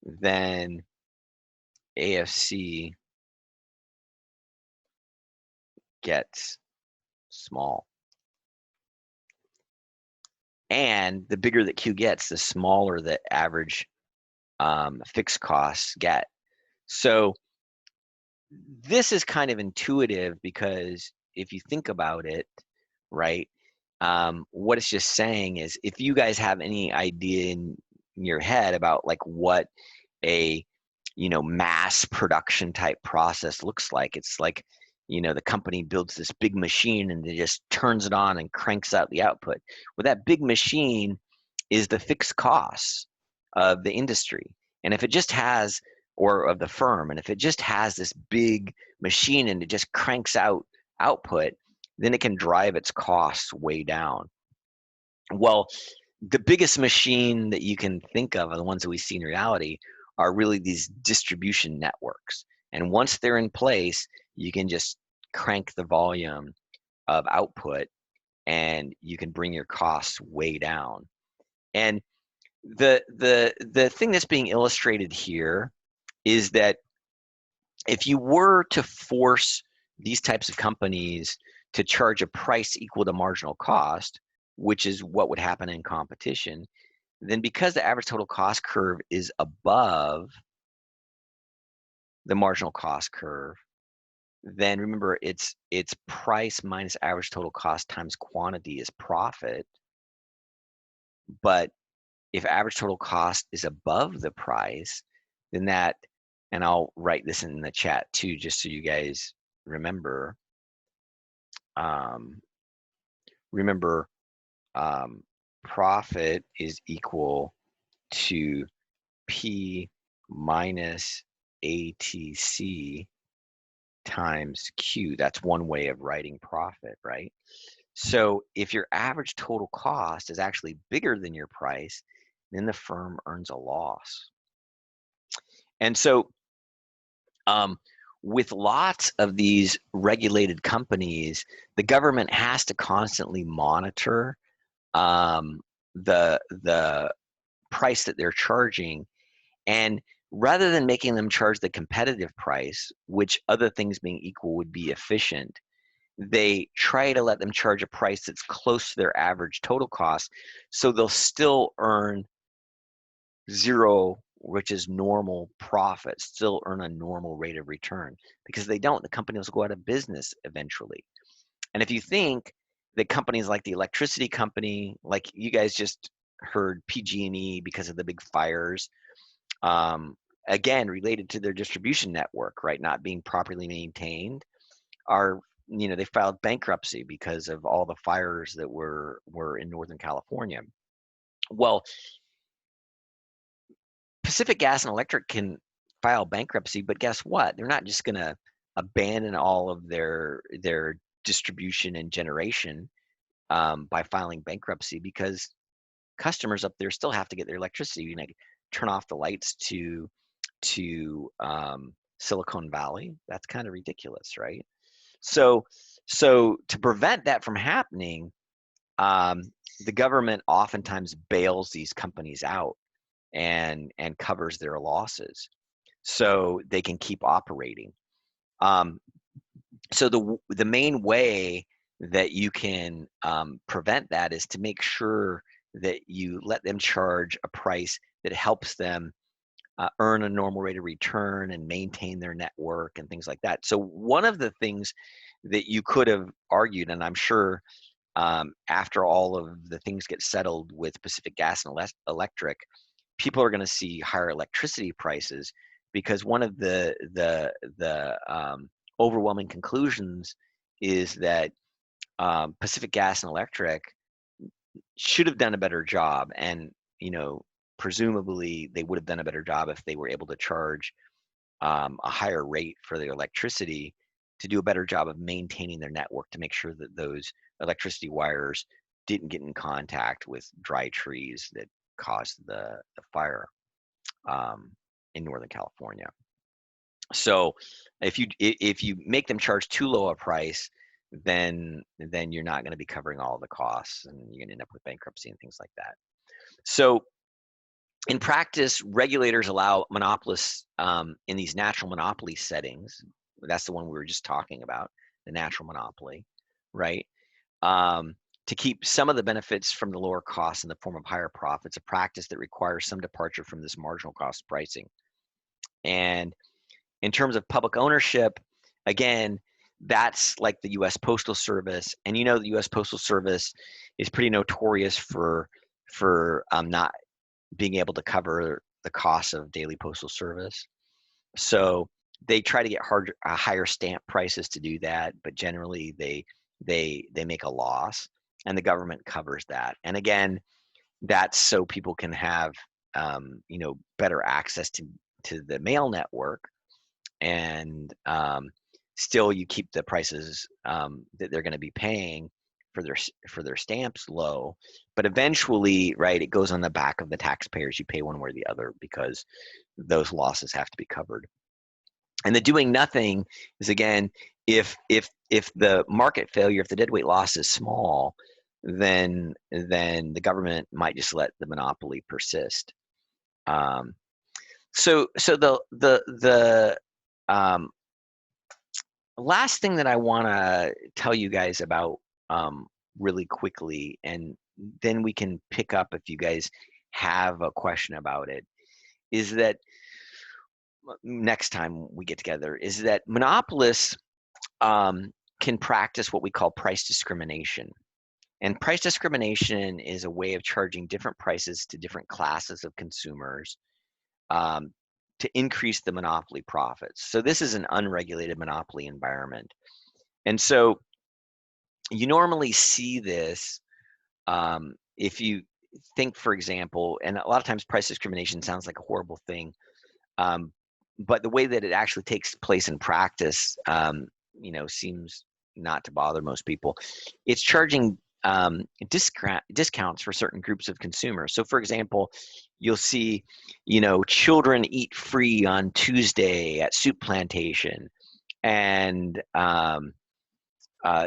then AFC gets small. And the bigger that Q gets, the smaller the average fixed costs get. So this is kind of intuitive because if you think about it, right, what it's just saying is if you guys have any idea in your head about like what a mass production type process looks like, it's like the company builds this big machine and it just turns it on and cranks out the output. Well, that big machine is the fixed costs of the industry, and if it just has or of the firm, and if it just has this big machine and it just cranks out output, then it can drive its costs way down. Well, the biggest machine that you can think of, and the ones that we see in reality, are really these distribution networks. And once they're in place, you can just crank the volume of output and you can bring your costs way down. And the thing that's being illustrated here is that if you were to force these types of companies to charge a price equal to marginal cost, which is what would happen in competition, then because the average total cost curve is above the marginal cost curve, then remember it's price minus average total cost times quantity is profit. But if average total cost is above the price, then that, and I'll write this in the chat too, just so you guys remember, profit is equal to P minus ATC times Q. That's one way of writing profit, right? So if your average total cost is actually bigger than your price, then the firm earns a loss. And so with lots of these regulated companies, the government has to constantly monitor the price that they're charging. And rather than making them charge the competitive price, which other things being equal would be efficient, they try to let them charge a price that's close to their average total cost, so they'll still earn zero, which is normal profit, still earn a normal rate of return. Because if they don't, the company will go out of business eventually. And if you think that companies like the electricity company, like you guys just heard PG&E because of the big fires, again, related to their distribution network, right, not being properly maintained, are, they filed bankruptcy because of all the fires that were in Northern California. Well, Pacific Gas and Electric can file bankruptcy, but guess what? They're not just going to abandon all of their distribution and generation by filing bankruptcy, because customers up there still have to get their electricity. Turn off the lights to Silicon Valley. That's kind of ridiculous, right? So to prevent that from happening, the government oftentimes bails these companies out and covers their losses so they can keep operating. So the main way that you can prevent that is to make sure that you let them charge a price that helps them earn a normal rate of return and maintain their network and things like that. So one of the things that you could have argued, and I'm sure after all of the things get settled with Pacific Gas and Electric, people are going to see higher electricity prices, because one of the overwhelming conclusions is that Pacific Gas and Electric should have done a better job. And presumably they would have done a better job if they were able to charge a higher rate for their electricity to do a better job of maintaining their network to make sure that those electricity wires didn't get in contact with dry trees that caused the fire in Northern California. So if you make them charge too low a price, then you're not going to be covering all the costs, and you're going to end up with bankruptcy and things like that. So in practice, regulators allow monopolists in these natural monopoly settings. That's the one we were just talking about, the natural monopoly, right? To keep some of the benefits from the lower costs in the form of higher profits, a practice that requires some departure from this marginal cost pricing. And in terms of public ownership, again, that's like the U.S. Postal Service, and you know the U.S. Postal Service is pretty notorious for not being able to cover the cost of daily postal service. So they try to get higher stamp prices to do that, but generally they make a loss, and the government covers that. And again, that's so people can have better access to the mail network, and still you keep the prices that they're going to be paying for their stamps low, but eventually, right, it goes on the back of the taxpayers. You pay one way or the other because those losses have to be covered. And the doing nothing is, again, if the market failure, if the deadweight loss is small, then the government might just let the monopoly persist. So the last thing that I want to tell you guys about really quickly, and then we can pick up if you guys have a question about it, is that next time we get together, is that monopolists can practice what we call price discrimination. And price discrimination is a way of charging different prices to different classes of consumers to increase the monopoly profits. So this is an unregulated monopoly environment. And so you normally see this if you think, for example, and a lot of times price discrimination sounds like a horrible thing, but the way that it actually takes place in practice, seems not to bother most people. It's charging discounts for certain groups of consumers. So, for example, you'll see, children eat free on Tuesday at Soup Plantation, and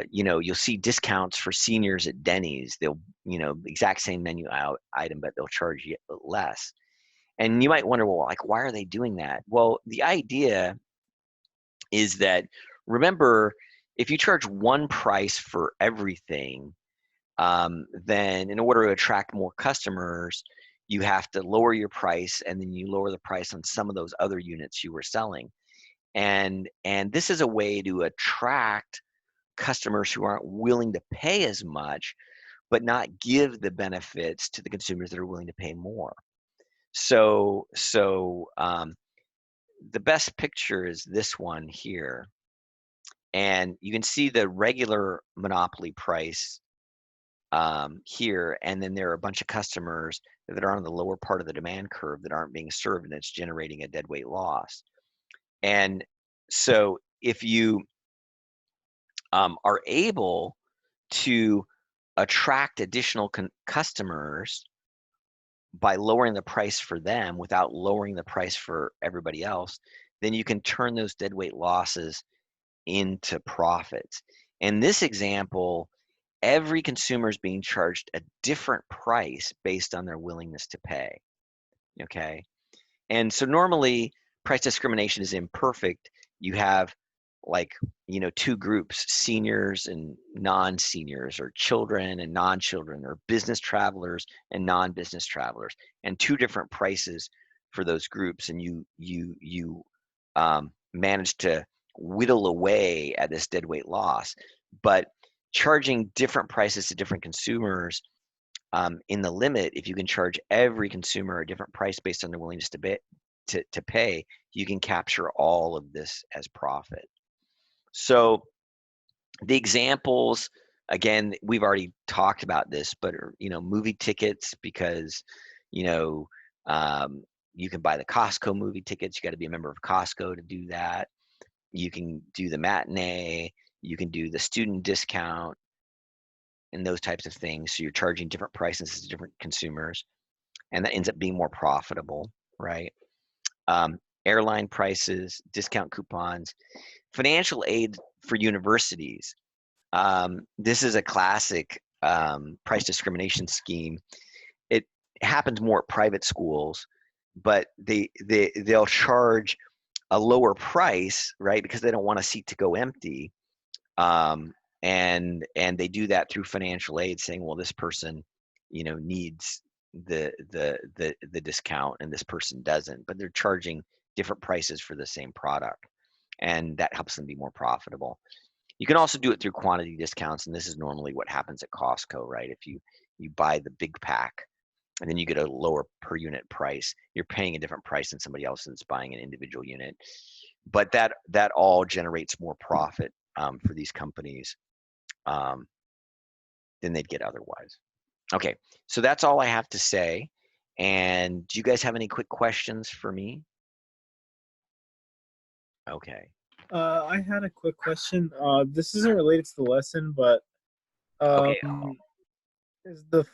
you'll see discounts for seniors at Denny's. They'll, the exact same menu item, but they'll charge you less. And you might wonder, well, like, why are they doing that? Well, the idea is that, remember, if you charge one price for everything, then in order to attract more customers, you have to lower your price, and then you lower the price on some of those other units you were selling. And this is a way to attract customers who aren't willing to pay as much, but not give the benefits to the consumers that are willing to pay more. So the best picture is this one here. And you can see the regular monopoly price here, and then there are a bunch of customers that are on the lower part of the demand curve that aren't being served, and it's generating a deadweight loss. And so if you are able to attract additional customers by lowering the price for them without lowering the price for everybody else, then you can turn those deadweight losses into profits. In this example, every consumer is being charged a different price based on their willingness to pay, okay? And so normally price discrimination is imperfect. You have two groups, seniors and non-seniors, or children and non-children, or business travelers and non-business travelers, and two different prices for those groups. And you manage to whittle away at this deadweight loss. But charging different prices to different consumers, in the limit, if you can charge every consumer a different price based on their willingness to pay, you can capture all of this as profit. So the examples, again, we've already talked about this, but movie tickets, because You can buy the Costco movie tickets. You got to be a member of Costco to do that. You can do the matinee. You can do the student discount and those types of things. So you're charging different prices to different consumers, and that ends up being more profitable, right? Airline prices, discount coupons, financial aid for universities. This is a classic price discrimination scheme. It happens more at private schools, but they'll charge a lower price, right? Because they don't want a seat to go empty. And they do that through financial aid, saying, well, this person, needs the discount and this person doesn't, but they're charging different prices for the same product, and that helps them be more profitable. You can also do it through quantity discounts, and this is normally what happens at Costco, right? If you buy the big pack and then you get a lower per unit price, you're paying a different price than somebody else that's buying an individual unit. But that all generates more profit for these companies than they'd get otherwise. Okay, so that's all I have to say. And do you guys have any quick questions for me? Okay. I had a quick question. This isn't related to the lesson, but Okay. is the